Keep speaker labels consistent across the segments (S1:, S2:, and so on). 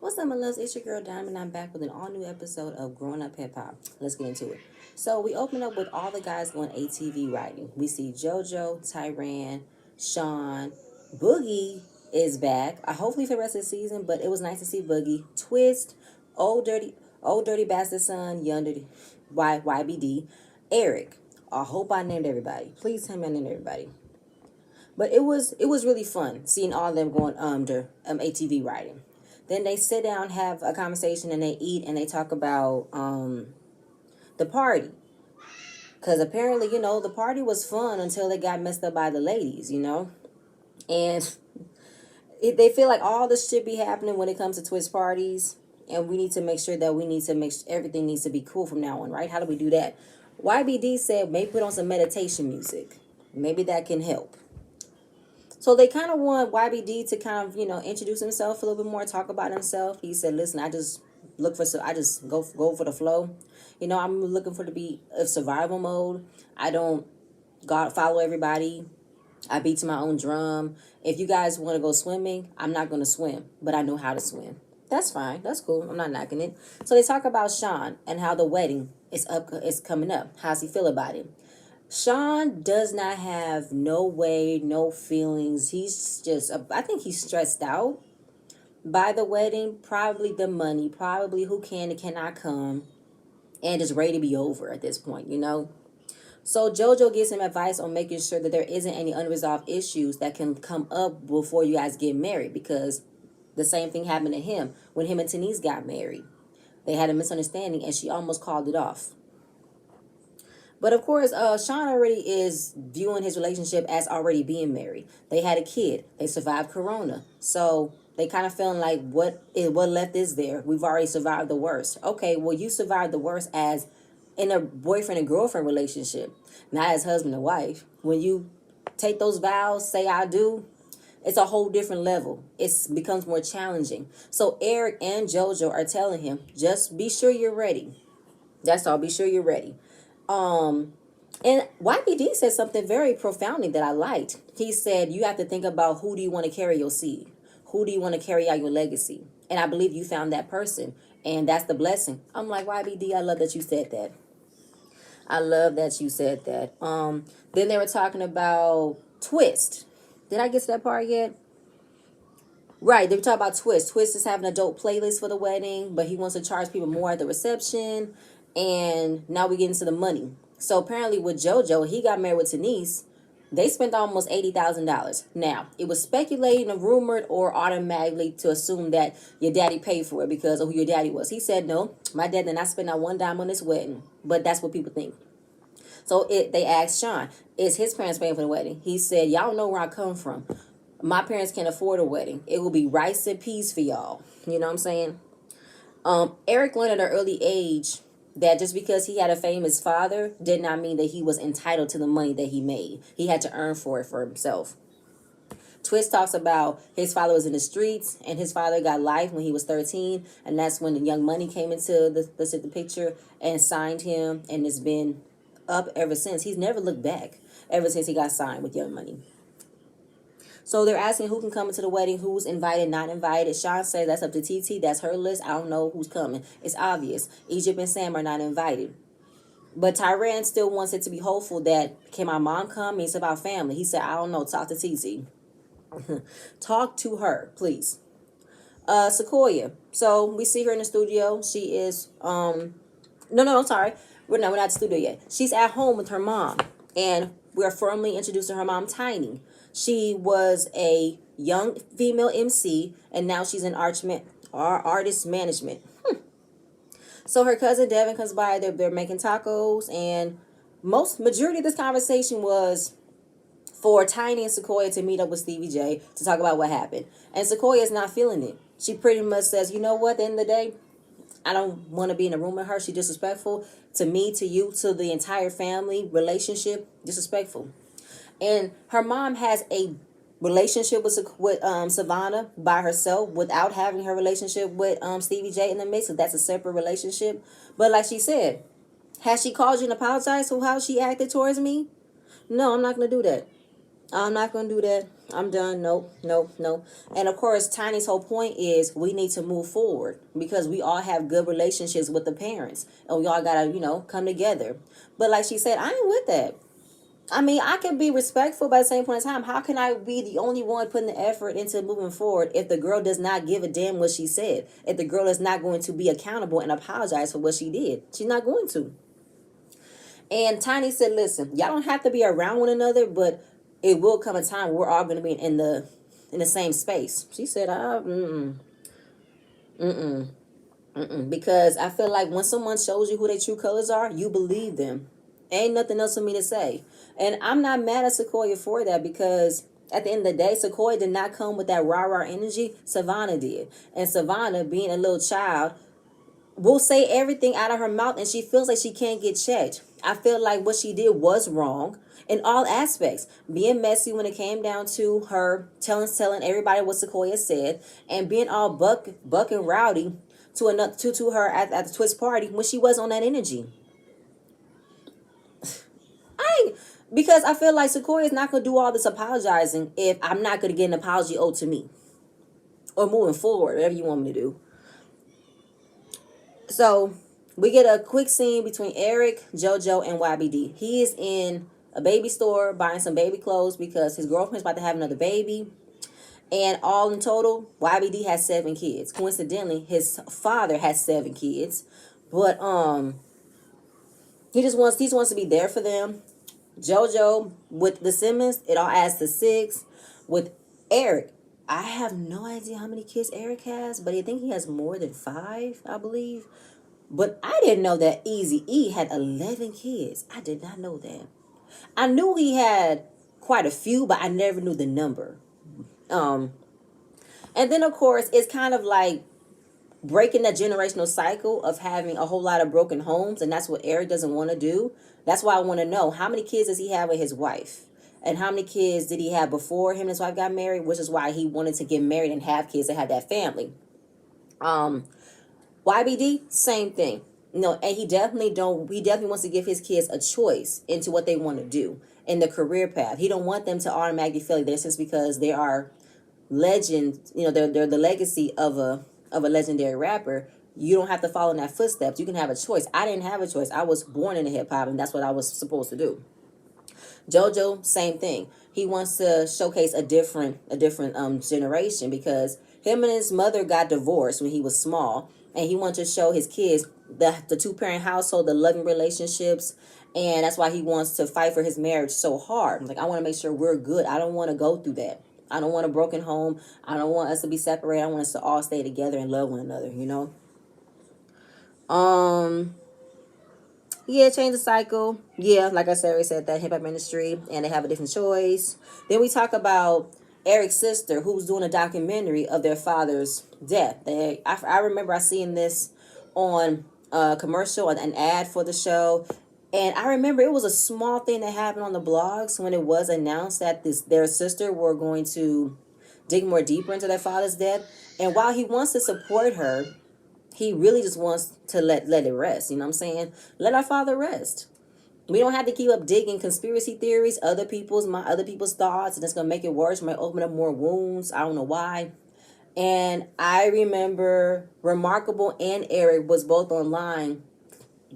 S1: What's up, my loves? It's your girl Diamond. I'm back with an all new episode of Growing Up Hip Hop. Let's get into it. So we open up with all the guys going ATV riding. We see JoJo, Tyran, Sean, Boogie is back. Hopefully for the rest of the season, but it was nice to see Boogie, Twist, old dirty bastard son, young dirty YBD, Eric. I hope I named everybody. Please tell me I named everybody. But it was really fun seeing all of them going ATV riding. Then they sit down, have a conversation, and they eat and they talk about the party. Because apparently, the party was fun until they got messed up by the ladies. And they feel like all this should be happening when it comes to twist parties. And we need to make sure that everything needs to be cool from now on, right? How do we do that? YBD said maybe put on some meditation music. Maybe that can help. So they kind of want YBD to kind of, introduce himself a little bit more, talk about himself. He said, listen, I just go for the flow. I'm looking for to be a survival mode. I don't follow everybody. I beat to my own drum. If you guys want to go swimming, I'm not going to swim, but I know how to swim. That's fine. That's cool. I'm not knocking it. So they talk about Sean and how the wedding is coming up. How's he feel about it? Sean does not have no way, no feelings. He's just, I think he's stressed out by the wedding, probably the money, probably who can and cannot come, and is ready to be over at this point. So JoJo gives him advice on making sure that there isn't any unresolved issues that can come up before you guys get married, because the same thing happened to him when him and Denise got married. They had a misunderstanding and she almost called it off. But of course, Sean already is viewing his relationship as already being married. They had a kid. They survived Corona. So they kind of feeling like what left is there? We've already survived the worst. Okay, well, you survived the worst as in a boyfriend and girlfriend relationship, not as husband and wife. When you take those vows, say I do, it's a whole different level. It becomes more challenging. So Eric and JoJo are telling him, just be sure you're ready. That's all. Be sure you're ready. And YPD said something very profounding that I liked. He said, you have to think about who do you want to carry your seed? Who do you want to carry out your legacy? And I believe you found that person. And that's the blessing. I'm like, YBD, I love that you said that. I love that you said that. Then they were talking about Twist. Did I get to that part yet? Right, they were talking about Twist. Twist is having a dope playlist for the wedding, but he wants to charge people more at the reception. And now we get into the money. So apparently with JoJo, he got married with Denise. They spent almost $80,000. Now, it was speculated and rumored or automatically to assume that your daddy paid for it because of who your daddy was. He said, no, my dad did not spend not one dime on this wedding. But that's what people think. So they asked Sean, is his parents paying for the wedding? He said, y'all know where I come from. My parents can't afford a wedding. It will be rice and peas for y'all. You know what I'm saying? Eric learned at an early age that just because he had a famous father did not mean that he was entitled to the money that he made. He had to earn for it for himself. Twist talks about his father was in the streets and his father got life when he was 13. And that's when the Young Money came into the picture and signed him. And it's been up ever since. He's never looked back ever since he got signed with Young Money. So they're asking who can come into the wedding, who's invited, not invited. Sean says that's up to TT. That's her list. I don't know who's coming. It's obvious. Egypt and Sam are not invited. But Tyran still wants it to be hopeful that, can my mom come? It's about family. He said, I don't know. Talk to TT. Talk to her, please. Sequoia. So we see her in the studio. She is, no, I'm sorry. We're not at the studio yet. She's at home with her mom. And we're firmly introduced to her mom, Tiny. She was a young female MC, and now she's in artist management. So her cousin Devin comes by. They're making tacos, and majority of this conversation was for Tiny and Sequoia to meet up with Stevie J to talk about what happened. And Sequoia is not feeling it. She pretty much says, you know what, at the end of the day, I don't want to be in a room with her. She's disrespectful to me, to you, to the entire family relationship. Disrespectful. And her mom has a relationship with Savannah by herself without having her relationship with Stevie J in the mix. So that's a separate relationship. But like she said, has she called you and apologized for how she acted towards me? No, I'm not going to do that. I'm not gonna do that. I'm done. Nope, nope, nope. And of course, Tiny's whole point is we need to move forward because we all have good relationships with the parents, and we all gotta, come together. But like she said, I ain't with that. I mean, I can be respectful, but at the same point in time, how can I be the only one putting the effort into moving forward if the girl does not give a damn what she said? If the girl is not going to be accountable and apologize for what she did, she's not going to. And Tiny said, "Listen, y'all don't have to be around one another, but it will come a time where we're all going to be in the same space." She said, because I feel like when someone shows you who their true colors are, you believe them. Ain't nothing else for me to say. And I'm not mad at Sequoia for that because at the end of the day, Sequoia did not come with that rah-rah energy. Savannah did. And Savannah, being a little child, will say everything out of her mouth and she feels like she can't get checked. I feel like what she did was wrong in all aspects. Being messy when it came down to her telling everybody what Sequoia said, and being all buck and rowdy to her at the twist party when she was on that energy. Because I feel like Sequoia is not gonna do all this apologizing if I'm not gonna get an apology owed to me. Or moving forward, whatever you want me to do. So we get a quick scene between Eric, JoJo, and YBD. He is in a baby store buying some baby clothes because his girlfriend's about to have another baby. And all in total, YBD has 7 kids. Coincidentally, his father has 7 kids. But he wants to be there for them. JoJo with the Simmons, it all adds to 6. With Eric, I have no idea how many kids Eric has, but I think he has more than 5, I believe. But I didn't know that Easy E had 11 kids. I did not know that. I knew he had quite a few, but I never knew the number. And then of course it's kind of like breaking that generational cycle of having a whole lot of broken homes, and that's what Eric doesn't want to do. That's why I want to know how many kids does he have with his wife, and how many kids did he have before him and his wife got married, which is why he wanted to get married and have kids and have that family. YBD, same thing. And he definitely wants to give his kids a choice into what they want to do in the career path. He don't want them to automatically feel like they're just because they are legends, they're the legacy of a legendary rapper. You don't have to follow in that footsteps. You can have a choice. I didn't have a choice. I was born into hip hop, and that's what I was supposed to do. JoJo, same thing. He wants to showcase a different generation because him and his mother got divorced when he was small, and he wanted to show his kids the 2-parent household, the loving relationships, and that's why he wants to fight for his marriage so hard. Like, I want to make sure we're good. I don't want to go through that. I don't want a broken home. I don't want us to be separated. I want us to all stay together and love one another, Yeah, change the cycle. Yeah, like I said that hip hop industry, and they have a different choice. Then we talk about Eric's sister, who's doing a documentary of their father's death. I remember I seeing this on a commercial, an ad for the show, and I remember it was a small thing that happened on the blogs when it was announced that their sister were going to dig more deeper into their father's death. And while he wants to support her, he really just wants to let it rest. You know what I'm saying? Let our father rest. We don't have to keep up digging conspiracy theories, other people's thoughts, and it's gonna make it worse. It might open up more wounds. I don't know why. And I remember Remarkable and Eric was both online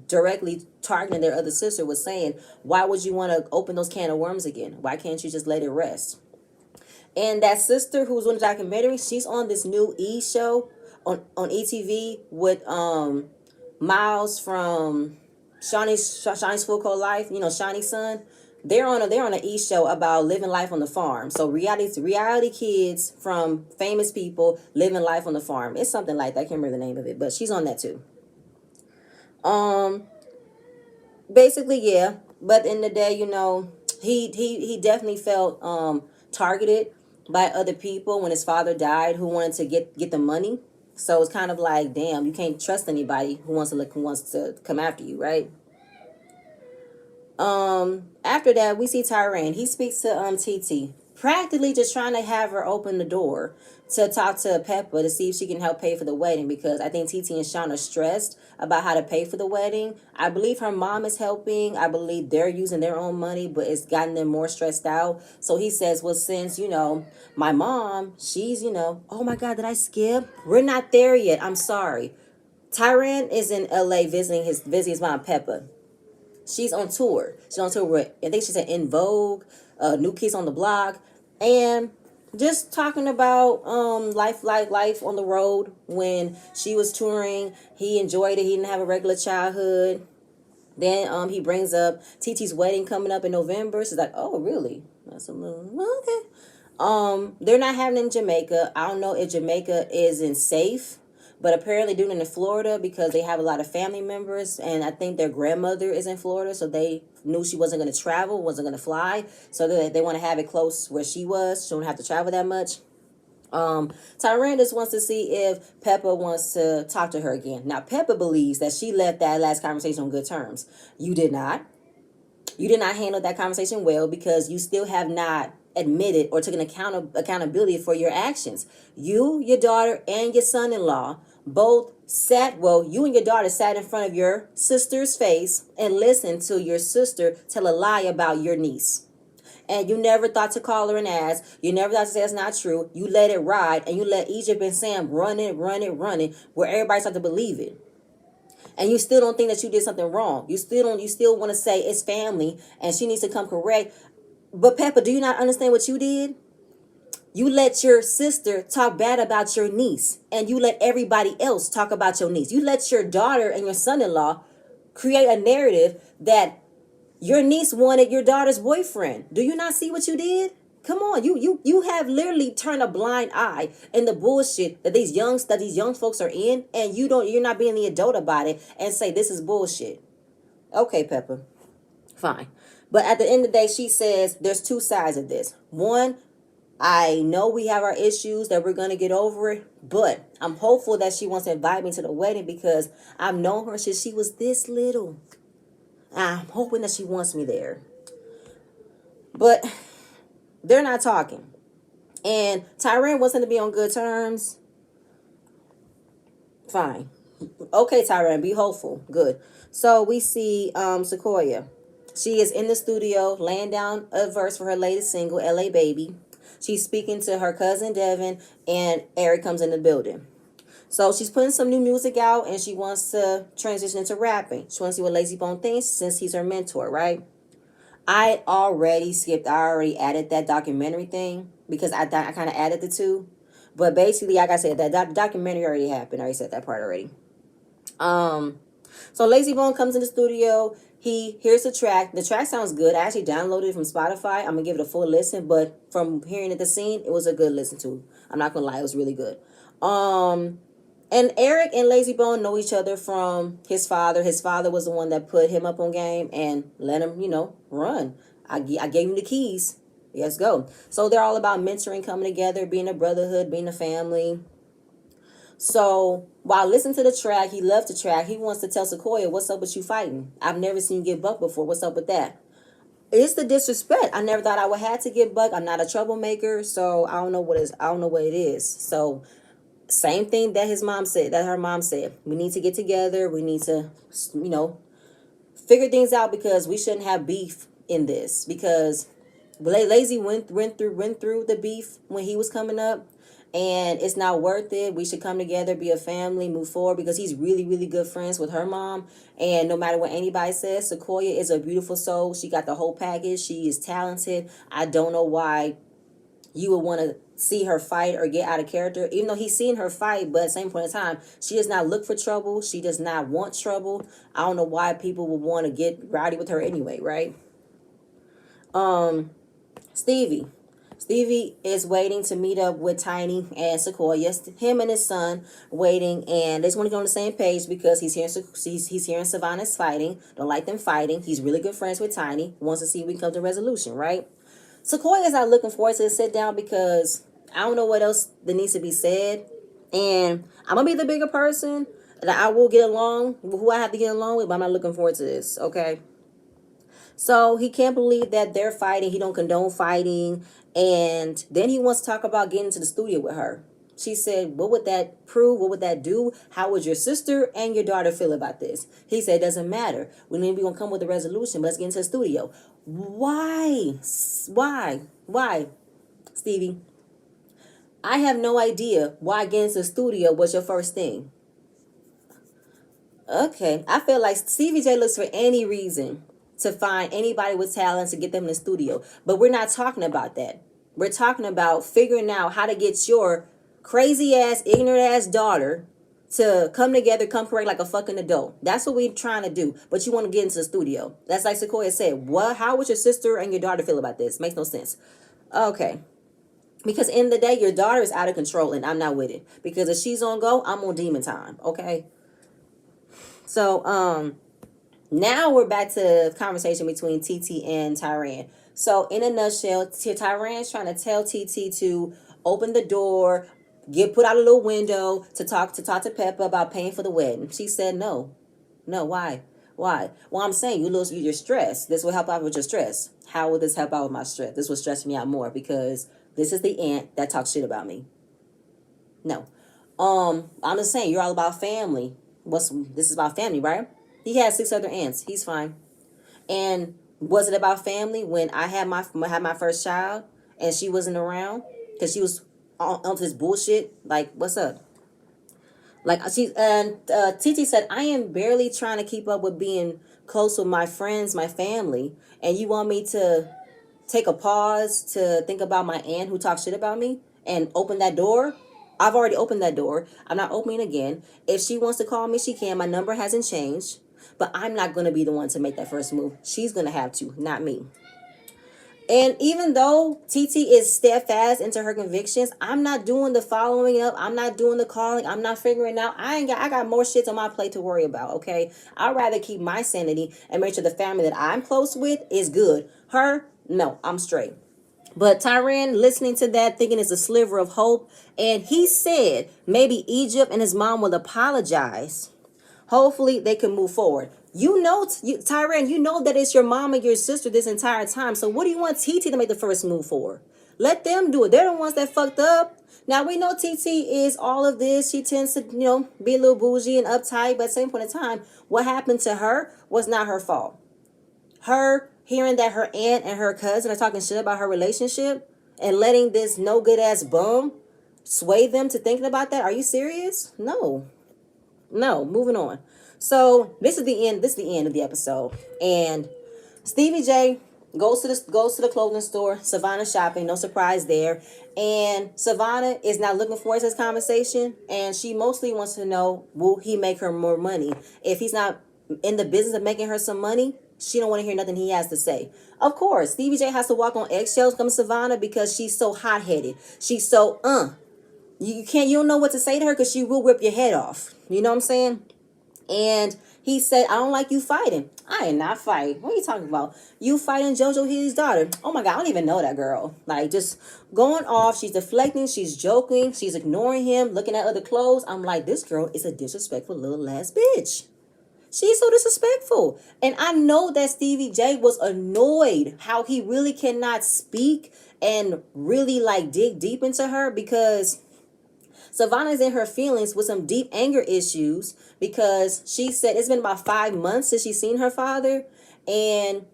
S1: directly targeting their other sister, was saying, why would you want to open those can of worms again? Why can't you just let it rest? And that sister who's on the documentary, she's on this new show on ETV with Miles from Shawnee's Full Coat Life, Shawnee's son. They're on a show about living life on the farm. So reality kids from famous people living life on the farm. It's something like that. I can't remember the name of it, but she's on that too. Basically, yeah. But at the end of the day, he definitely felt targeted by other people when his father died, who wanted to get the money. So it's kind of like, damn, you can't trust anybody who wants to come after you, right? After that, we see Tyran. He speaks to TT practically just trying to have her open the door to talk to Peppa to see if she can help pay for the wedding, because I think TT and Sean are stressed about how to pay for the wedding. I believe her mom is helping. I believe they're using their own money, but it's gotten them more stressed out. So he says, well, since, my mom, she's, oh my God, did I skip? We're not there yet. I'm sorry. Tyran is in LA visiting his mom, Peppa. She's on tour. She's on tour with, I think she said In Vogue, New Kids on the Block, and just talking about life on the road. When she was touring, he enjoyed it. He didn't have a regular childhood. Then he brings up TT's wedding coming up in November. She's like, oh really? That's a little okay. They're not having it in Jamaica. I don't know if Jamaica isn't safe, but apparently doing it in Florida because they have a lot of family members, and I think their grandmother is in Florida, so they knew she wasn't going to travel, wasn't going to fly, so they want to have it close where she was. She don't have to travel that much. Tyran just wants to see if Peppa wants to talk to her again. Now, Peppa believes that she left that last conversation on good terms. You did not. You did not handle that conversation well because you still have not admitted or taken accountability for your actions. You, your daughter, and your son-in-law both you and your daughter sat in front of your sister's face and listened to your sister tell a lie about your niece. And you never thought to call her and ask. You never thought to say it's not true. You let it ride, and you let Egypt and Sam run it, where everybody started to believe it. And you still don't think that you did something wrong. You still want to say it's family and she needs to come correct. But Peppa, do you not understand what you did? You let your sister talk bad about your niece, and you let everybody else talk about your niece. You let your daughter and your son-in-law create a narrative that your niece wanted your daughter's boyfriend. Do you not see what you did? Come on, you have literally turned a blind eye in the bullshit that these young folks are in, and you're not being the adult about it and say this is bullshit. Okay, Peppa, fine. But at the end of the day, she says there's two sides of this. One, I know we have our issues that we're gonna get over it, but I'm hopeful that she wants to invite me to the wedding because I've known her since she was this little. I'm hoping that she wants me there. But they're not talking. And Tyran wants them to be on good terms. Fine. Okay, Tyran, be hopeful. Good. So we see Sequoia. She is in the studio laying down a verse for her latest single, LA Baby. She's speaking to her cousin Devin, and Eric comes in the building. So she's putting some new music out, and she wants to transition into rapping. She wants to see what Lazy Bone thinks since he's her mentor, right? I already added that documentary thing because I kind of added the two. But basically, like I said, that documentary already happened. I already said that part already. So Lazy Bone comes in the studio. He hears the track. The track sounds good. I actually downloaded it from Spotify. I'm going to give it a full listen. But from hearing it, the scene, it was a good listen to. I'm not going to lie. It was really good. And Eric and Lazy Bone know each other from his father. His father was the one that put him up on game and let him, run. I gave him the keys. Let's go. So they're all about mentoring, coming together, being a brotherhood, being a family. So while listening to the track, he loved the track. He wants to tell Sequoia, what's up with you fighting? I've never seen you get bucked before. What's up with that? It's the disrespect. I never thought I would have to get bucked. I'm not a troublemaker, so I don't know what it is. So same thing that her mom said. We need to get together. We need to, figure things out because we shouldn't have beef in this. Because Lazy went through the beef when he was coming up, and it's not worth it. We should come together, be a family, move forward, because he's really, really good friends with her mom. And no matter what anybody says, Sequoia is a beautiful soul. She got the whole package. She is talented. I don't know why you would want to see her fight or get out of character, even though he's seen her fight. But at the same point in time, she does not look for trouble. She does not want trouble. I don't know why people would want to get rowdy with her anyway, right? Stevie is waiting to meet up with Tiny and Sequoia. Him and his son waiting, and they just want to get on the same page because he's hearing Savannah's fighting. Don't like them fighting. He's really good friends with Tiny. Wants to see if we can come to a resolution, right? Sequoia is not looking forward to the sit down because I don't know what else that needs to be said. And I'm going to be the bigger person. And I will get along with who I have to get along with, but I'm not looking forward to this, okay? So he can't believe that they're fighting. He don't condone fighting. And then he wants to talk about getting to the studio with her. She said, what would that prove? What would that do? How would your sister and your daughter feel about this? He said, it doesn't matter. We're going to come with a resolution, but let's get into the studio. Why? Why? Stevie, I have no idea why getting into the studio was your first thing. Okay, I feel like Stevie J looks for any reason to find anybody with talent to get them in the studio. But we're not talking about that. We're talking about figuring out how to get your crazy ass, ignorant ass daughter to come together, come correct like a fucking adult. That's what we're trying to do. But you want to get into the studio. That's like Sequoia said. What? How would your sister and your daughter feel about this? Makes no sense. Okay. Because in the day, your daughter is out of control and I'm not with it. Because if she's on go, I'm on demon time. Okay. So, now we're back to conversation between TT and Tyran. So in a nutshell, Tyran's trying to tell TT to open the door, put out a little window to talk to Peppa about paying for the wedding. She said no. No, why? Why? Well, I'm saying you lose your stress. This will help out with your stress. How will this help out with my stress? This will stress me out more because this is the aunt that talks shit about me. No. I'm just saying you're all about family. This is about family, right? He has 6 other aunts. He's fine. And was it about family when I had my first child and she wasn't around because she was on this bullshit? Like, what's up? Like TT said, I am barely trying to keep up with being close with my friends, my family, and you want me to take a pause to think about my aunt who talks shit about me and open that door? I've already opened that door. I'm not opening again. If she wants to call me, she can. My number hasn't changed. But I'm not going to be the one to make that first move. She's going to have to, not me. And even though TT is steadfast into her convictions, I'm not doing the following up. I'm not doing the calling. I'm not figuring out. I got more shit on my plate to worry about, okay? I'd rather keep my sanity and make sure the family that I'm close with is good. Her, no, I'm straight. But Tyran listening to that, thinking it's a sliver of hope. And he said maybe Egypt and his mom will apologize. Hopefully they can move forward. Tyran, you know that it's your mom and your sister this entire time. So what do you want TT to make the first move for? Let them do it. They're the ones that fucked up. Now we know TT is all of this. She tends to, be a little bougie and uptight. But at the same point in time, what happened to her was not her fault. Her hearing that her aunt and her cousin are talking shit about her relationship and letting this no good ass bum sway them to thinking about that. Are you serious? No. Moving on. So this is the end. This is the end of the episode. And Stevie J goes to the clothing store. Savannah shopping. No surprise there. And Savannah is not looking forward to this conversation. And she mostly wants to know, will he make her more money? If he's not in the business of making her some money, she don't want to hear nothing he has to say. Of course, Stevie J has to walk on eggshells come Savannah because she's so hot-headed. She's so You don't know what to say to her because she will rip your head off. You know what I'm saying? And he said, I don't like you fighting. I am not fighting. What are you talking about? You fighting JoJo Healy's daughter. Oh my God, I don't even know that girl. Like, just going off. She's deflecting. She's joking. She's ignoring him, looking at other clothes. I'm like, this girl is a disrespectful little ass bitch. She's so disrespectful. And I know that Stevie J was annoyed how he really cannot speak and really dig deep into her because Savannah's in her feelings with some deep anger issues because she said it's been about 5 months since she's seen her father, and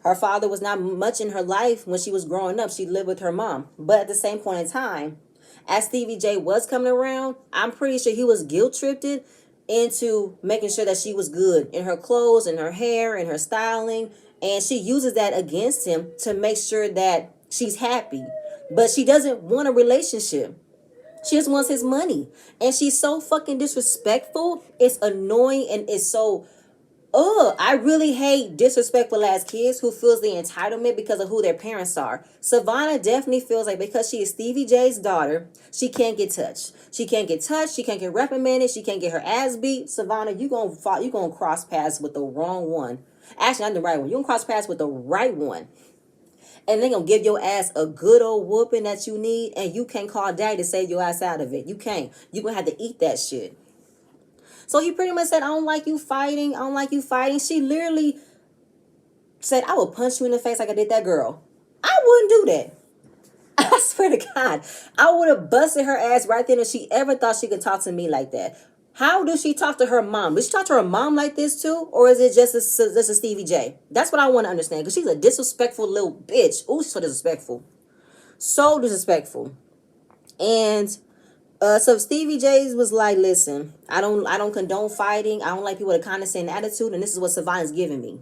S1: her father was not much in her life when she was growing up. She lived with her mom. But at the same point in time, as Stevie J was coming around, I'm pretty sure he was guilt-tripped into making sure that she was good in her clothes and her hair and her styling. And she uses that against him to make sure that she's happy. But she doesn't want a relationship. She just wants his money. And she's so fucking disrespectful. It's annoying and it's so... I really hate disrespectful ass kids who feels the entitlement because of who their parents are. Savannah definitely feels like because she is Stevie J's daughter, she can't get touched. She can't get touched. She can't get reprimanded. She can't get her ass beat. Savannah, you gonna cross paths with the wrong one. Actually, not the right one. You gonna cross paths with the right one. And they're gonna give your ass a good old whooping that you need, and you can't call daddy to save your ass out of it. You can't. You're gonna have to eat that shit. So he pretty much said, I don't like you fighting. I don't like you fighting. She literally said, I would punch you in the face like I did that girl. I wouldn't do that. I swear to God, I would have busted her ass right then if she ever thought she could talk to me like that. How does she talk to her mom? Does she talk to her mom like this too? Or is it just a Stevie J? That's what I want to understand. Because she's a disrespectful little bitch. Ooh, she's so disrespectful. So disrespectful. And so Stevie J's was like, listen, I don't condone fighting. I don't like people with a condescending attitude. And this is what Savannah's giving me.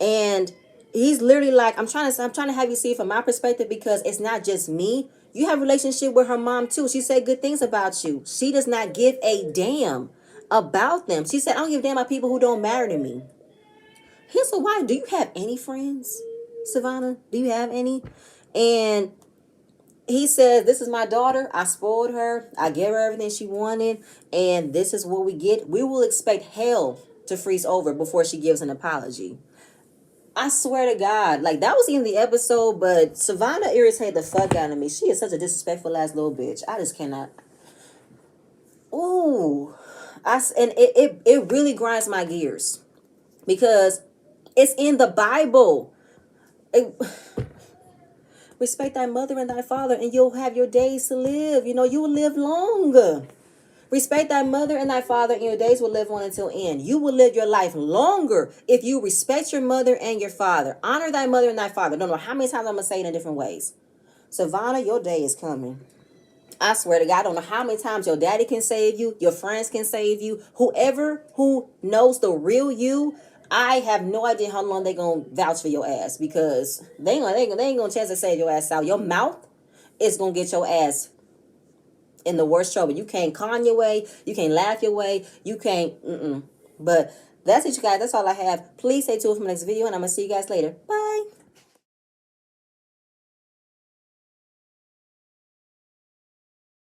S1: And he's literally like, I'm trying to have you see it from my perspective, because it's not just me. You have a relationship with her mom too. She said good things about you. She does not give a damn about them. She said, I don't give a damn about people who don't matter to me. Here's a why. Do you have any friends, Savannah? Do you have any? And he says, this is my daughter. I spoiled her. I gave her everything she wanted. And this is what we get. We will expect hell to freeze over before she gives an apology. I swear to God, like, that was in the episode, but Savannah irritated the fuck out of me. She is such a disrespectful ass little bitch. I just cannot. Ooh. And it really grinds my gears because it's in the Bible. Respect thy mother and thy father, and you'll have your days to live. You will live longer. Respect thy mother and thy father, and your days will live on until end. You will live your life longer if you respect your mother and your father. Honor thy mother and thy father. Don't know how many times I'm going to say it in different ways. Savannah, your day is coming. I swear to God, I don't know how many times your daddy can save you, your friends can save you, whoever who knows the real you. I have no idea how long they going to vouch for your ass, because they ain't going to chance to save your ass out. Your mouth is going to get your ass in the worst trouble. You can't con your way. You can't laugh your way. You can't. But that's it, you guys. That's all I have. Please stay tuned for my next video, and I'm going to see you guys later. Bye.